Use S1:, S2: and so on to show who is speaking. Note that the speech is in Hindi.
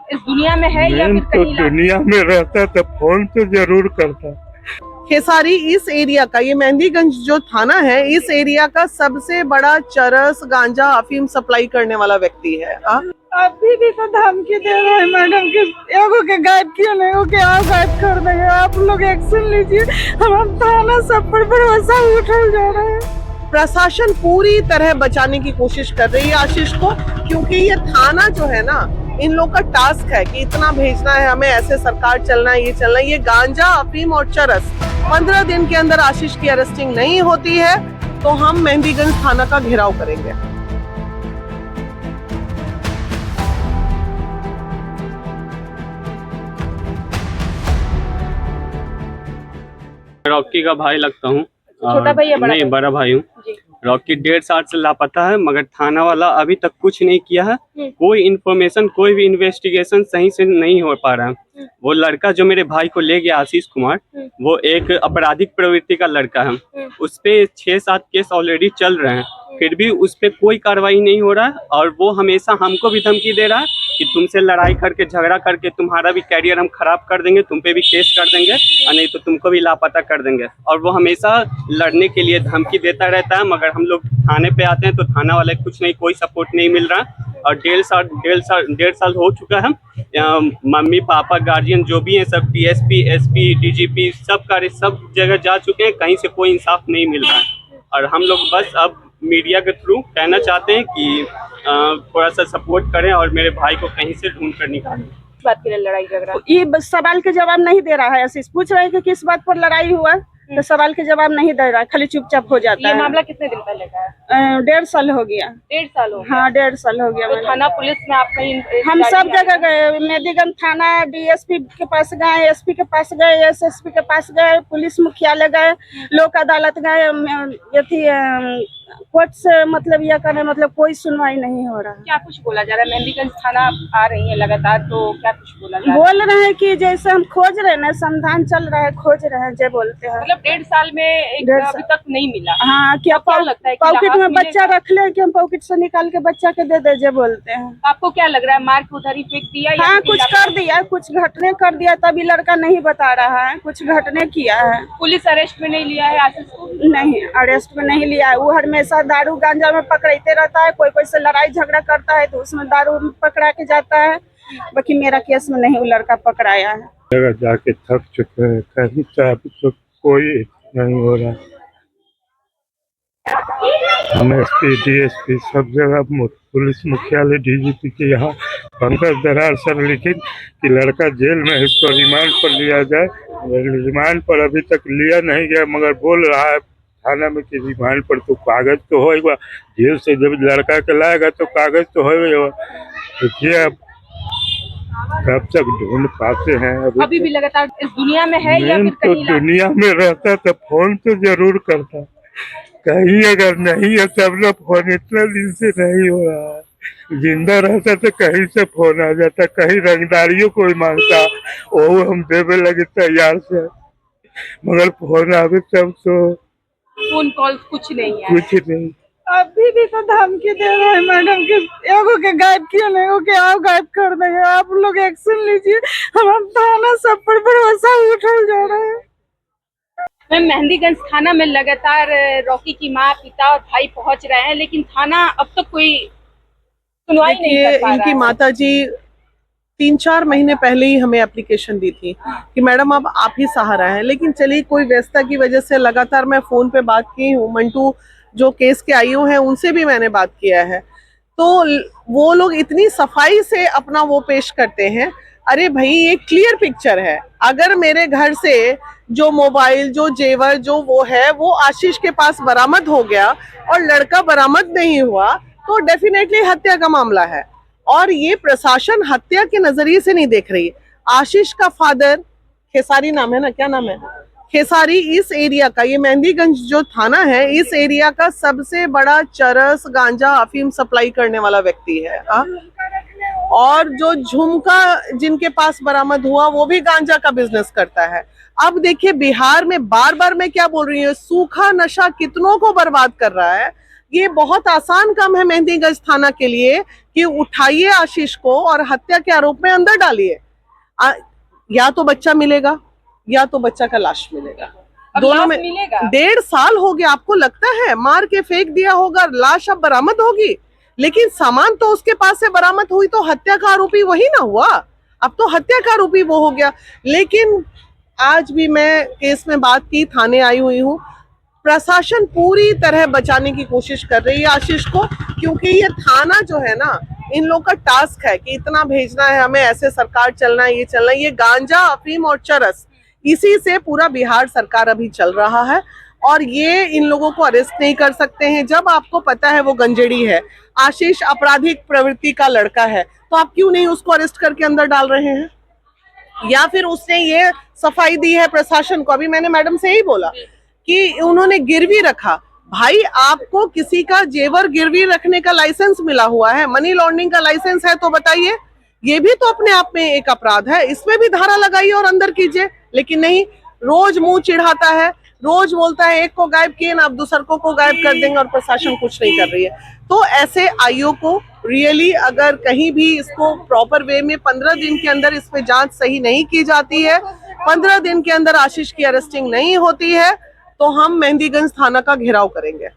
S1: इस दुनिया में है या फिर
S2: तो
S1: कहीं
S2: दुनिया में रहता तो फोन तो जरूर करता।
S3: खेसारी इस एरिया का, ये मेहंदीगंज जो थाना है, इस एरिया का सबसे बड़ा चरस, गांजा, अफीम सप्लाई करने वाला व्यक्ति है।
S4: अभी भी तो धमकी दे रहे हैं मैडम कि एगो के गायब किया नहीं, एगो के आप गायब कर देंगे, आप लोग एक्शन लीजिए। हम थाना सब पर भरोसा उठल जा रहा है।
S3: प्रशासन पूरी तरह बचाने की कोशिश कर रही है आशीष को, क्योंकि ये थाना जो है ना, इन लोग का टास्क है कि इतना भेजना है हमें, ऐसे सरकार चलना है, ये चलना है। ये गांजा, अफीम और चरस 15 दिन के अंदर आशीष की अरेस्टिंग नहीं होती है तो हम मेहंदीगंज थाना का घेराव करेंगे।
S5: रॉकी का भाई लगता हूँ।
S1: छोटा भाई या बड़ा
S5: नहीं,
S1: भाई?
S5: बड़ा भाई हूँ। रॉकी 1.5 साल से लापता है, मगर थाना वाला अभी तक कुछ नहीं किया है। कोई इन्फॉर्मेशन, कोई भी इन्वेस्टिगेशन सही से नहीं हो पा रहा है। वो लड़का जो मेरे भाई को ले गया, आशीष कुमार, वो एक आपराधिक प्रवृत्ति का लड़का है। उस पे 6-7 केस ऑलरेडी चल रहे हैं, फिर भी उस पे कोई कार्रवाई नहीं हो रहा है। और वो हमेशा हमको भी धमकी दे रहा है कि तुमसे लड़ाई करके, झगड़ा करके तुम्हारा भी कैरियर हम खराब कर देंगे, तुम पे भी केस कर देंगे और नहीं तो तुमको भी लापता कर देंगे। और वो हमेशा लड़ने के लिए धमकी देता रहता है, मगर हम लोग थाने पे आते हैं तो थाना वाले कुछ नहीं, कोई सपोर्ट नहीं मिल रहा। और 1.5 साल हो चुका है। मम्मी पापा गार्जियन जो भी हैं सब डीएसपी, एसपी, डीजीपी सब जगह जा चुके हैं, कहीं से कोई इंसाफ नहीं मिल रहा है। और हम लोग बस अब मीडिया के थ्रू कहना चाहते हैं कि थोड़ा सा सपोर्ट करें और मेरे भाई को कहीं से ढूंढ कर निकालें।
S1: बात के लिए लड़ाई झगड़ा?
S4: ये सवाल के जवाब नहीं दे रहा है। आशीष पूछ रहे हैं कि किस बात पर लड़ाई हुआ, तो सवाल के जवाब नहीं दे रहा है, खाली चुपचाप हो जाता
S1: ये
S4: है।
S1: मामला कितने दिन पहले का है?
S4: 1.5 साल हो गया।
S1: 1.5 साल हो गया?
S4: हाँ, 1.5 साल हो गया।
S1: तो थाना पुलिस में आप कहीं
S4: हम सब जगह गए, मेहंदीगंज थाना, डीएसपी के पास गए, एसपी के पास गए, एसएसपी के पास गए, पुलिस मुख्यालय गए, लोक अदालत गए, कोर्ट से मतलब यह करने, मतलब कोई सुनवाई नहीं हो रहा है।
S1: क्या कुछ बोला जा रहा है? मेहंदीगंज थाना आ रही है लगातार, तो क्या कुछ बोला जा रहा है?
S4: बोल रहे हैं कि जैसे हम खोज रहे हैं ना, संधान चल रहा है, खोज रहे हैं, जो बोलते हैं।
S1: मतलब 1.5 साल में एक अभी तक नहीं मिला?
S4: हाँ, क्या
S1: क्या लगता है कि
S4: पॉकेट
S1: राहत
S4: में बच्चा
S1: मिलेगा?
S4: रख ले कि हम पॉकेट से निकाल के बच्चा के दे दे, जो बोलते हैं।
S1: आपको क्या लग रहा है, मार के उधर ही फेंक दिया या
S4: हाँ,
S1: फिर
S4: कुछ कर दिया, कुछ घटने कर दिया, तभी लड़का नहीं बता रहा है, कुछ घटने किया है।
S1: पुलिस अरेस्ट में नहीं लिया है आशीष को?
S4: नहीं, अरेस्ट में नहीं लिया है। वो हमेशा दारू गांजा में पकड़ते रहता है, कोई कोई से लड़ाई झगड़ा करता है तो उसमें दारू में पकड़ा के जाता है। बाकी मेरा केस में नहीं वो लड़का पकड़ाया है।
S2: जगह जाके थक चुके हैं, कहीं से अभी तो कोई नहीं हो रहा। हम एसपी, डीएसपी सब जगह, पुलिस मुख्यालय, डीजीपी के यहाँ पंकज दरार सर लिखित कि लड़का जेल में है, इसको रिमांड पर लिया जाए। रिमांड पर अभी तक लिया नहीं गया, मगर बोल रहा है थाना में कि रिमांड पर तो कागज तो होगा, जेल से जब लड़का के लाएगा तो कागज तो होगा। देखिए अब कब तक ढूंढ पाते हैं।
S1: अभी भी लगातार इस दुनिया में है या फिर
S2: तो
S1: कहीं
S2: दुनिया में रहता तो फोन तो जरूर करता, कहीं अगर नहीं है तब ना फोन इतना दिन से नहीं हो रहा है। जिंदा रहता तो कहीं से फोन आ जाता, कहीं रंगदारियों कोई मांगता, वो हम देवे लगे तैयार से, मगर फोन आवे तब तो
S1: फोन कॉल कुछ नहीं है?
S2: कुछ नहीं।
S4: अभी भी तो धमकी दे रहे हैं मैडम कि एगो के गायब किया नहीं, एगो के आप गायब कर देंगे, आप लोग एक्शन लीजिए। हम थाना सब पर भरोसा उठल जा रहा है।
S1: मैम, मेहंदीगंज थाना में लगातार रॉकी की माँ, पिता और भाई पहुंच रहे हैं, लेकिन थाना अब तक कोई सुनवाई नहीं कर पा रहा है।
S3: इनकी माता जी 3-4 महीने पहले ही हमें एप्लीकेशन दी थी कि मैडम अब आप ही सहारा है, लेकिन चलिए कोई व्यस्तता की वजह से लगातार मैं फोन पे बात की हूँ। मंटू जो केस के आईओ हैं उनसे भी मैंने बात किया है, तो वो लोग इतनी सफाई से अपना वो पेश करते हैं। अरे भाई, ये क्लियर पिक्चर है, अगर मेरे घर से जो मोबाइल, जो जेवर, जो वो है, वो आशीष के पास बरामद हो गया और लड़का बरामद नहीं हुआ तो डेफिनेटली हत्या का मामला है। और ये प्रशासन हत्या के नजरिए से नहीं देख रही। आशीष का फादर, खेसारी नाम है ना, क्या नाम है, खेसारी इस एरिया का, ये मेहंदीगंज जो थाना है, इस एरिया का सबसे बड़ा चरस, गांजा, अफीम सप्लाई करने वाला व्यक्ति है। और जो झुमका जिनके पास बरामद हुआ वो भी गांजा का बिजनेस करता है। अब देखिए बिहार में, बार बार मैं क्या बोल रही हूँ, सूखा नशा कितनों को बर्बाद कर रहा है। ये बहुत आसान काम है मेहंदीगंज थाना के लिए कि उठाइए आशीष को और हत्या के आरोप में अंदर डालिए। या तो बच्चा मिलेगा या तो बच्चा का लाश मिलेगा,
S1: अब
S3: दोनों
S1: लाश
S3: में।
S1: मिलेगा।
S3: 1.5 साल हो गया, आपको लगता है मार के फेंक दिया होगा, लाश अब बरामद होगी? लेकिन सामान तो उसके पास से बरामद हुई, तो हत्या का आरोपी वही ना हुआ? अब तो हत्या का आरोपी वो हो गया। लेकिन आज भी मैं केस में बात की, थाने आई हुई हूँ, प्रशासन पूरी तरह बचाने की कोशिश कर रही है आशीष को, क्योंकि ये थाना जो है ना, इन लोग का टास्क है कि इतना भेजना है हमें, ऐसे सरकार चलना है, ये चलना है। ये गांजा, अफीम और चरस, इसी से पूरा बिहार सरकार अभी चल रहा है, और ये इन लोगों को अरेस्ट नहीं कर सकते हैं। जब आपको पता है वो गंजेड़ी है, आशीष आपराधिक प्रवृत्ति का लड़का है, तो आप क्यों नहीं उसको अरेस्ट करके अंदर डाल रहे हैं? या फिर उसने ये सफाई दी है प्रशासन को, अभी मैंने मैडम से ही बोला कि उन्होंने गिरवी रखा। भाई, आपको किसी का जेवर गिरवी रखने का लाइसेंस मिला हुआ है, मनी लॉन्ड्रिंग का लाइसेंस है, तो बताइए, ये भी तो अपने आप में एक अपराध है, इसमें भी धारा लगाइए और अंदर कीजिए। लेकिन नहीं, रोज मुंह चिढ़ाता है, रोज बोलता है एक को गायब किए ना, अब दूसरों को गायब कर देंगे, और प्रशासन कुछ नहीं कर रही है। तो ऐसे आईओ को रियली, अगर कहीं भी इसको प्रॉपर वे में 15 दिन के अंदर इस पे जांच सही नहीं की जाती है, 15 दिन के अंदर आशीष की अरेस्टिंग नहीं होती है, तो हम मेहंदीगंज थाना का घेराव करेंगे।